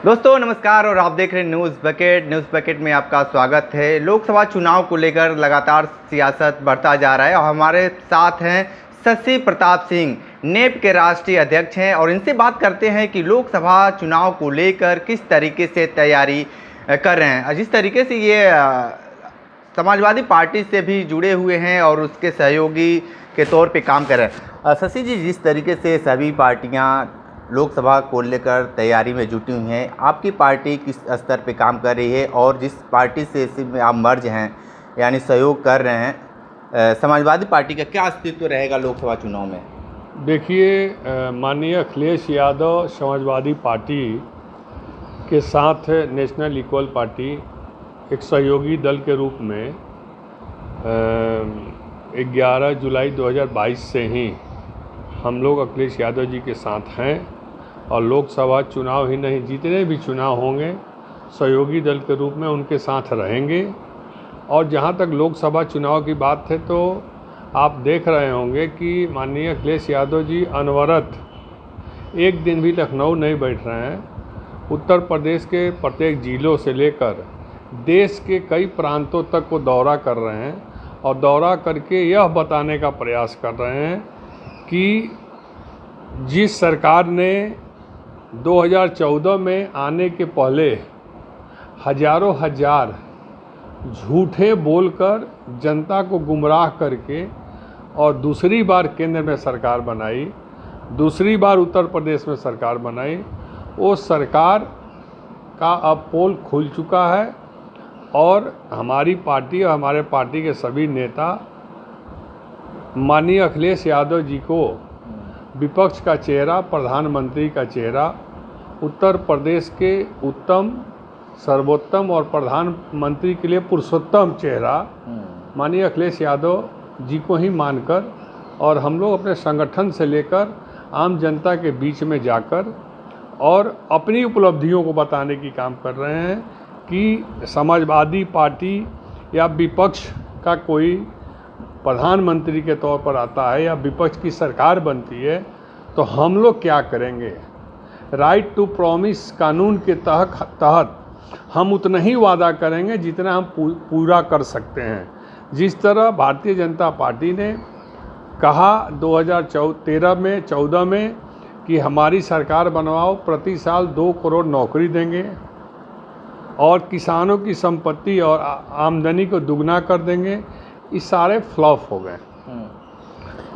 दोस्तों नमस्कार और आप देख रहे हैं न्यूज़ बकेट में आपका स्वागत है। लोकसभा चुनाव को लेकर लगातार सियासत बढ़ता जा रहा है और हमारे साथ हैं शशि प्रताप सिंह, नेप के राष्ट्रीय अध्यक्ष हैं और इनसे बात करते हैं कि लोकसभा चुनाव को लेकर किस तरीके से तैयारी कर रहे हैं। जिस तरीके से ये समाजवादी पार्टी से भी जुड़े हुए हैं और उसके सहयोगी के तौर पे काम कर रहे हैं। शशि जी, जिस तरीके से सभी पार्टियां लोकसभा को लेकर तैयारी में जुटी हुई हैं, आपकी पार्टी किस स्तर पे काम कर रही है और जिस पार्टी से इसमें आप मर्ज हैं यानी सहयोग कर रहे हैं, समाजवादी पार्टी का क्या अस्तित्व रहेगा लोकसभा चुनाव में? देखिए, माननीय अखिलेश यादव समाजवादी पार्टी के साथ नेशनल इक्वल पार्टी एक सहयोगी दल के रूप में 11 जुलाई 2022 से ही हम लोग अखिलेश यादव जी के साथ हैं और लोकसभा चुनाव ही नहीं, जितने भी चुनाव होंगे सहयोगी दल के रूप में उनके साथ रहेंगे। और जहां तक लोकसभा चुनाव की बात है तो आप देख रहे होंगे कि माननीय अखिलेश यादव जी अनवरत एक दिन भी लखनऊ नहीं बैठ रहे हैं। उत्तर प्रदेश के प्रत्येक जिलों से लेकर देश के कई प्रांतों तक वो दौरा कर रहे हैं और दौरा करके यह बताने का प्रयास कर रहे हैं कि जिस सरकार ने 2014 में आने के पहले हजारों हजार झूठे बोलकर जनता को गुमराह करके और दूसरी बार केंद्र में सरकार बनाई, दूसरी बार उत्तर प्रदेश में सरकार बनाई, वो सरकार का अब पोल खुल चुका है और हमारी पार्टी और हमारे पार्टी के सभी नेता माननीय अखिलेश यादव जी को विपक्ष का चेहरा, प्रधानमंत्री का चेहरा, उत्तर प्रदेश के उत्तम, सर्वोत्तम और प्रधानमंत्री के लिए पुरुषोत्तम चेहरा माननीय अखिलेश यादव जी को ही मानकर और हम लोग अपने संगठन से लेकर आम जनता के बीच में जाकर और अपनी उपलब्धियों को बताने की काम कर रहे हैं कि समाजवादी पार्टी या विपक्ष का कोई प्रधानमंत्री के तौर पर आता है या विपक्ष की सरकार बनती है तो हम लोग क्या करेंगे। राइट टू प्रॉमिस कानून के तहत हम उतना ही वादा करेंगे जितना हम पूरा कर सकते हैं। जिस तरह भारतीय जनता पार्टी ने कहा 2014 में कि हमारी सरकार बनवाओ, प्रति साल 2 करोड़ नौकरी देंगे और किसानों की संपत्ति और आमदनी को दुगना कर देंगे, ये सारे फ्लॉप हो गए।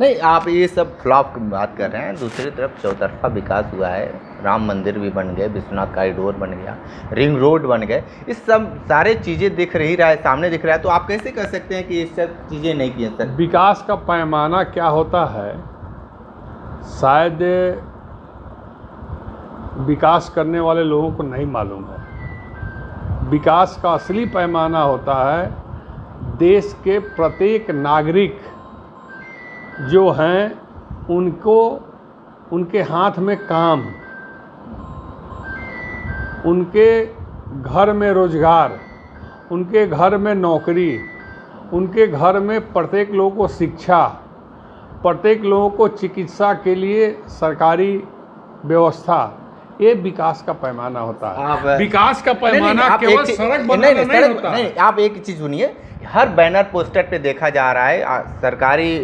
नहीं, आप ये सब फ्लॉप की बात कर रहे हैं। दूसरी तरफ चौतरफा विकास हुआ है, राम मंदिर भी बन गए, विश्वनाथ कॉरिडोर बन गया, रिंग रोड बन गए, इस सब सारे चीज़ें दिख रही रहा है, सामने दिख रहा है, तो आप कैसे कह सकते हैं कि ये सब चीज़ें नहीं की हैं सर? विकास का पैमाना क्या होता है शायद विकास करने वाले लोगों को नहीं मालूम है। विकास का असली पैमाना होता है देश के प्रत्येक नागरिक जो हैं उनको, उनके हाथ में काम, उनके घर में रोजगार, उनके घर में नौकरी, उनके घर में प्रत्येक लोगों को शिक्षा, प्रत्येक लोगों को चिकित्सा के लिए सरकारी व्यवस्था, ये विकास का पैमाना होता है। विकास का पैमाना केवल सड़क बनाना नहीं होता। नहीं, आप एक चीज़ सुनिए, हर बैनर पोस्टर पे देखा जा रहा है सरकारी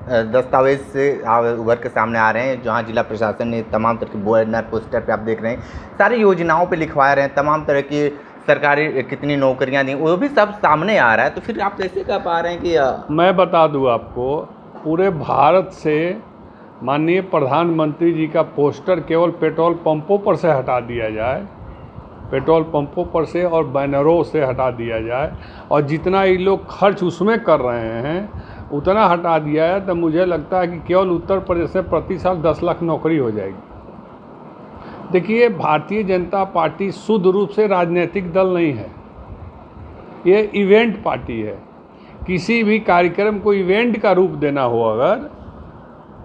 दस्तावेज से उभर के सामने आ रहे हैं, जहां जिला प्रशासन ने तमाम तरह के बैनर पोस्टर पे आप देख रहे हैं, सारी योजनाओं पे लिखवा रहे हैं, तमाम तरह की सरकारी कितनी नौकरियां दी, वो भी सब सामने आ रहा है। तो फिर आप कैसे कह पा रहे हैं कि मैं बता दूं आपको, पूरे भारत से माननीय प्रधानमंत्री जी का पोस्टर केवल पेट्रोल पंपों पर से हटा दिया जाए, पेट्रोल पंपों पर से और बैनरों से हटा दिया जाए और जितना ये लोग खर्च उसमें कर रहे हैं उतना हटा दिया है, तो मुझे लगता है कि केवल उत्तर प्रदेश में प्रति साल 10 लाख नौकरी हो जाएगी। देखिए, भारतीय जनता पार्टी शुद्ध रूप से राजनीतिक दल नहीं है, ये इवेंट पार्टी है। किसी भी कार्यक्रम को इवेंट का रूप देना हो, अगर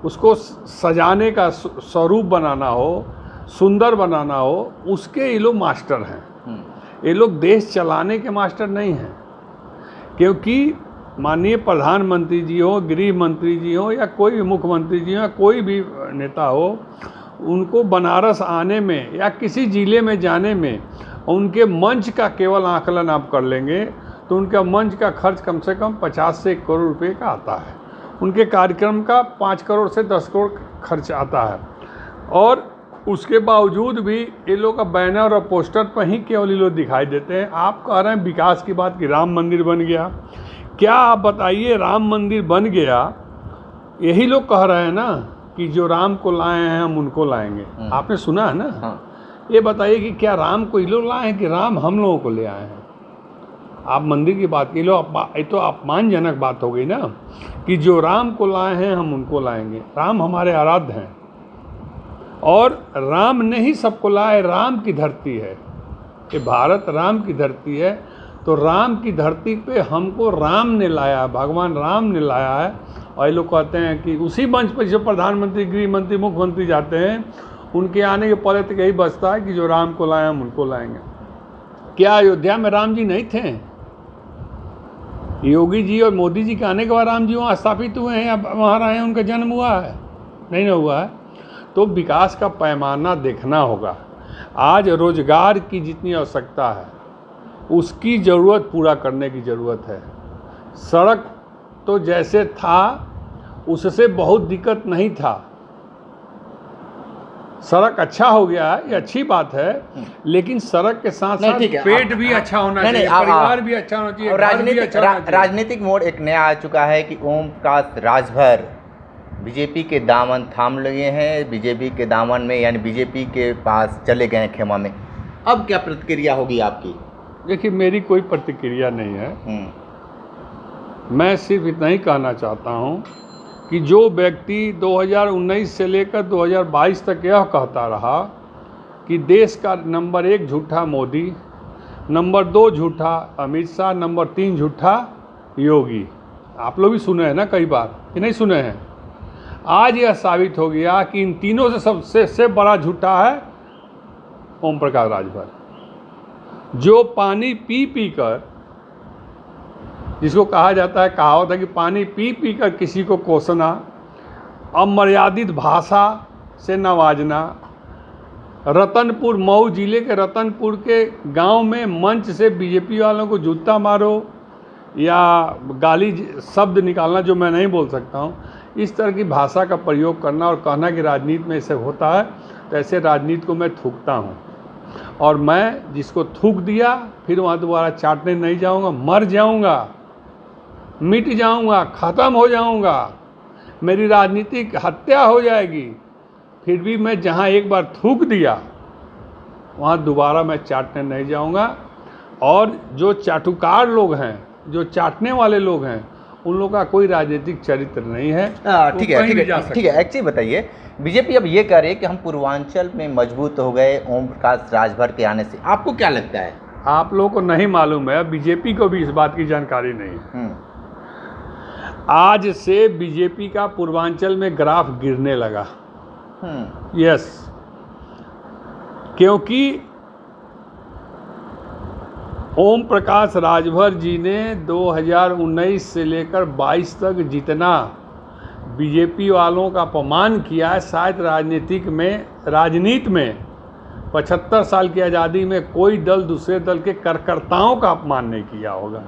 उसको सजाने का स्वरूप बनाना हो, सुंदर बनाना हो, उसके ये लोग मास्टर हैं। ये लोग देश चलाने के मास्टर नहीं हैं, क्योंकि माननीय प्रधानमंत्री जी हो, गृह मंत्री जी हो या कोई भी मुख्यमंत्री जी हो या कोई भी नेता हो, उनको बनारस आने में या किसी ज़िले में जाने में उनके मंच का केवल आकलन आप कर लेंगे तो उनका मंच का खर्च कम से कम 50 से 1 करोड़ रुपए का आता है। उनके कार्यक्रम का 5 करोड़ से 10 करोड़ खर्च आता है। और उसके बावजूद भी ये लोग का बैनर और पोस्टर पर ही केवल ये लोग दिखाई देते हैं। आप कह रहे हैं विकास की बात कि राम मंदिर बन गया, क्या आप बताइए राम मंदिर बन गया, यही लोग कह रहे हैं ना कि जो राम को लाए हैं हम उनको लाएंगे। आपने सुना है ना? हाँ। ये बताइए कि क्या राम को ये लोग लाए हैं कि राम हम लोगों को ले आए हैं? आप मंदिर की बात की लो, ये तो अपमानजनक बात हो गई ना कि जो राम को लाए हैं हम उनको लाएंगे। राम हमारे आराध्य हैं और राम ने ही सबको लाए। राम की धरती है कि भारत राम की धरती है, तो राम की धरती पे हमको राम ने लाया, भगवान राम ने लाया है। और ये लोग कहते हैं कि उसी मंच पर जो प्रधानमंत्री, गृह मंत्री, मुख्यमंत्री जाते हैं उनके आने के पहले तक यही बचता है कि जो राम को लाए हम उनको लाएंगे। क्या अयोध्या में राम जी नहीं थे? योगी जी और मोदी जी के आने के बाद राम जी वहाँ स्थापित हुए हैं या वहाँ रहे हैं, उनका जन्म हुआ है? नहीं ना हुआ है। तो विकास का पैमाना देखना होगा। आज रोजगार की जितनी आवश्यकता है उसकी ज़रूरत पूरा करने की ज़रूरत है। सड़क तो जैसे था उससे बहुत दिक्कत नहीं था, सड़क अच्छा हो गया है, ये अच्छी बात है, लेकिन सड़क के साथ साथ पेट भी अच्छा होना चाहिए, परिवार भी अच्छा होना चाहिए, राजनीतिक मोड़ एक नया आ चुका है कि ओम प्रकाश राजभर बीजेपी के दामन थाम लिए हैं, बीजेपी के दामन में यानी बीजेपी के पास चले गए हैं खेमा में। अब क्या प्रतिक्रिया होगी आपकी? देखिए, मेरी कोई प्रतिक्रिया नहीं है। मैं सिर्फ इतना ही कहना चाहता हूँ कि जो व्यक्ति 2019 से लेकर 2022 तक यह कहता रहा कि देश का नंबर 1 झूठा मोदी, नंबर 2 झूठा अमित शाह, नंबर 3 झूठा योगी, आप लोग भी सुने हैं ना कई बार कि नहीं सुने हैं? आज यह साबित हो गया कि इन तीनों से सबसे बड़ा झूठा है ओम प्रकाश राजभर, जो पानी पी पी कर, जिसको कहा जाता है, कहावत है कि पानी पी पी कर किसी को कोसना, अमर्यादित भाषा से नवाजना, रतनपुर, मऊ जिले के रतनपुर के गांव में मंच से बीजेपी वालों को जूता मारो या गाली शब्द निकालना जो मैं नहीं बोल सकता हूं, इस तरह की भाषा का प्रयोग करना और कहना कि राजनीति में ऐसे होता है, तो ऐसे राजनीति को मैं थूकता हूं। और मैं जिसको थूक दिया फिर वहाँ दोबारा चाटने नहीं जाऊंगा, मर जाऊंगा, मिट जाऊंगा, ख़त्म हो जाऊंगा, मेरी राजनीतिक हत्या हो जाएगी, फिर भी मैं जहाँ एक बार थूक दिया वहाँ दोबारा मैं चाटने नहीं जाऊंगा। और जो चाटुकार लोग हैं, जो चाटने वाले लोग हैं, उन लोगों का कोई राजनीतिक चरित्र नहीं है। ठीक है, ठीक है, ठीक है। एक चीज़ बताइए, बीजेपी अब ये कह रही है कि हम पूर्वांचल में मजबूत हो गए ओम प्रकाश राजभर के आने से, आपको क्या लगता है? आप लोगों को नहीं मालूम है, बीजेपी को भी इस बात की जानकारी नहीं है। आज से बीजेपी का पूर्वांचल में ग्राफ गिरने लगा। यस, क्योंकि ओम प्रकाश राजभर जी ने 2019 से लेकर 22 तक जितना बीजेपी वालों का अपमान किया है, शायद राजनीति में 75 साल की आज़ादी में कोई दल दूसरे दल के कार्यकर्ताओं का अपमान नहीं किया होगा।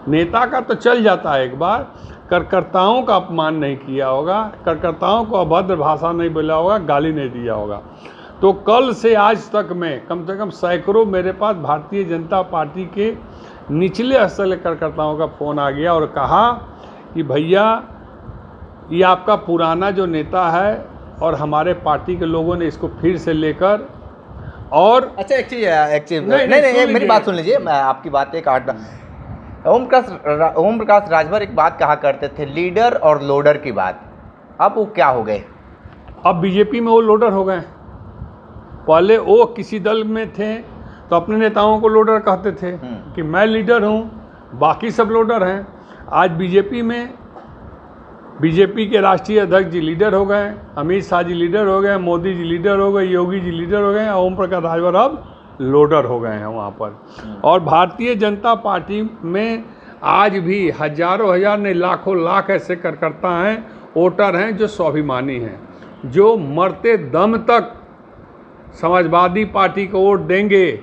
नेता का तो चल जाता है एक बार, कार्यकर्ताओं का अपमान नहीं किया होगा, कार्यकर्ताओं को अभद्र भाषा नहीं बोला होगा, गाली नहीं दिया होगा। तो कल से आज तक में कम से कम सैकड़ों मेरे पास भारतीय जनता पार्टी के निचले स्तर के कार्यकर्ताओं का फ़ोन आ गया और कहा कि भैया ये आपका पुराना जो नेता है और हमारे पार्टी के लोगों ने इसको फिर से लेकर और अच्छा एक चीज़ नहीं, मेरी बात सुन लीजिए, मैं आपकी बातें काटना। ओम प्रकाश राजभर एक बात कहा करते थे, लीडर और लोडर की बात, अब वो क्या हो गए? अब बीजेपी में वो लोडर हो गए। पहले वो किसी दल में थे तो अपने नेताओं को लोडर कहते थे कि मैं लीडर हूँ, बाकी सब लोडर हैं। आज बीजेपी में बीजेपी के राष्ट्रीय अध्यक्ष जी लीडर हो गए, अमित शाह जी लीडर हो गए, मोदी जी लीडर हो गए, योगी जी लीडर हो गए, ओम प्रकाश राजभर अब लोडर हो गए हैं वहाँ पर। और भारतीय जनता पार्टी में आज भी हजारों हजार नहीं लाखों लाख ऐसे कार्यकर्ता हैं, वोटर हैं जो स्वाभिमानी हैं, जो मरते दम तक समाजवादी पार्टी को वोट देंगे,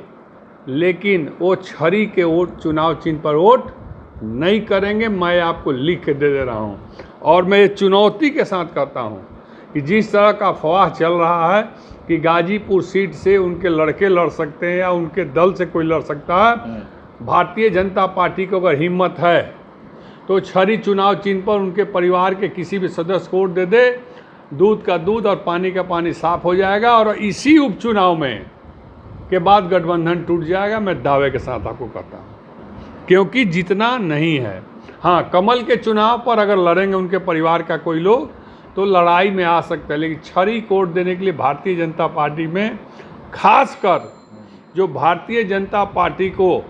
लेकिन वो छरी के वोट चुनाव चिन्ह पर वोट नहीं करेंगे। मैं आपको लिख के दे रहा हूँ और मैं ये चुनौती के साथ कहता हूँ कि जिस तरह का अफवाह चल रहा है कि गाजीपुर सीट से उनके लड़के लड़ सकते हैं या उनके दल से कोई लड़ सकता है, भारतीय जनता पार्टी को अगर हिम्मत है तो छरी चुनाव चिन्ह पर उनके परिवार के किसी भी सदस्य को वोट दे दे, दूध का दूध और पानी का पानी साफ हो जाएगा और इसी उपचुनाव में के बाद गठबंधन टूट जाएगा। मैं दावे के साथ आपको कहता हूँ, क्योंकि जितना नहीं है। हाँ, कमल के चुनाव पर अगर लड़ेंगे उनके परिवार का कोई लोग तो लड़ाई में आ सकता है, लेकिन छरी को वोट देने के लिए भारतीय जनता पार्टी में खासकर जो भारतीय जनता पार्टी को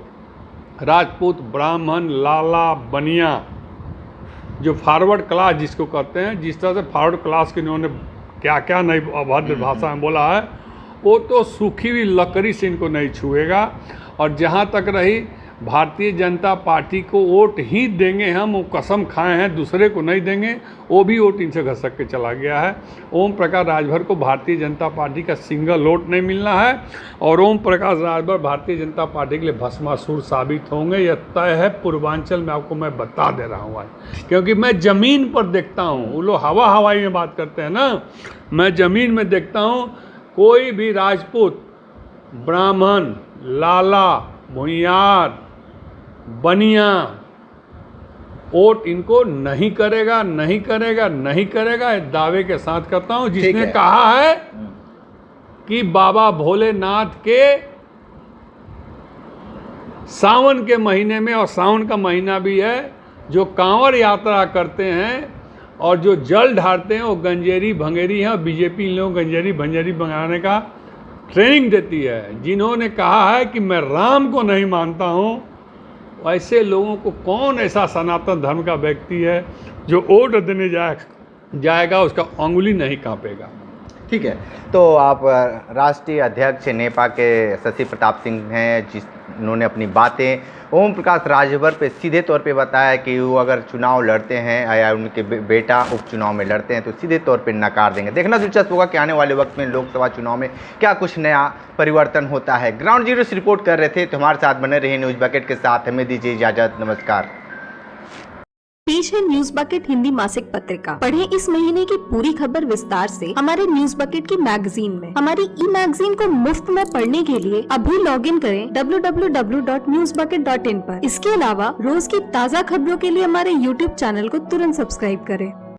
राजपूत, ब्राह्मण, लाला, बनिया, जो फॉरवर्ड क्लास जिसको कहते हैं, जिस तरह से फॉरवर्ड क्लास के इन्होंने क्या क्या नई अभद्र भाषा में बोला है, वो तो सूखी हुई लकड़ी से इनको नहीं छुएगा। और जहाँ तक रही भारतीय जनता पार्टी को वोट ही देंगे हम, वो कसम खाए हैं, दूसरे को नहीं देंगे, वो भी वोट इनसे घसक के चला गया है। ओम प्रकाश राजभर को भारतीय जनता पार्टी का सिंगल वोट नहीं मिलना है और ओम प्रकाश राजभर भारतीय जनता पार्टी के लिए भस्मासुर साबित होंगे, यह तय है। पूर्वांचल में आपको मैं बता दे रहा हूँ आज, क्योंकि मैं ज़मीन पर देखता हूँ। वो लोग हवा हवाई में बात करते हैं ना, मैं ज़मीन में देखता हूँ। कोई भी राजपूत, ब्राह्मण, लाला, भुइयार, बनिया वोट इनको नहीं करेगा, नहीं करेगा, नहीं करेगा। दावे के साथ कहता हूं, जिसने कहा है कि बाबा भोलेनाथ के सावन के महीने में, और सावन का महीना भी है, जो कांवड़ यात्रा करते हैं और जो जल ढारते हैं वो गंजेरी भंगेरी हैं, और बीजेपी इन लोगों को गंजेरी भंजेरी बनाने का ट्रेनिंग देती है। जिन्होंने कहा है कि मैं राम को नहीं मानता हूँ, ऐसे लोगों को कौन ऐसा सनातन धर्म का व्यक्ति है जो वोट देने जाएगा उसका अंगुली नहीं कांपेगा। ठीक है, तो आप राष्ट्रीय अध्यक्ष नेपा के शशि प्रताप सिंह हैं, जिन्होंने अपनी बातें ओम प्रकाश राजभर पे सीधे तौर पे बताया कि वो अगर चुनाव लड़ते हैं या उनके बेटा उपचुनाव में लड़ते हैं तो सीधे तौर पे नकार देंगे। देखना दिलचस्प होगा कि आने वाले वक्त में लोकसभा चुनाव में क्या कुछ नया परिवर्तन होता है। ग्राउंड जीरो से रिपोर्ट कर रहे थे, तो हमारे साथ बने रहिए न्यूज़ बकेट के साथ। हमें दीजिए इजाजत, नमस्कार। पेश है न्यूज बकेट हिंदी मासिक पत्रिका। पढ़ें इस महीने की पूरी खबर विस्तार से हमारे न्यूज बकेट की मैगजीन में। हमारी ई मैगजीन को मुफ्त में पढ़ने के लिए अभी लॉगिन करें www.newsbucket.in पर। इसके अलावा रोज की ताज़ा खबरों के लिए हमारे YouTube चैनल को तुरंत सब्सक्राइब करें।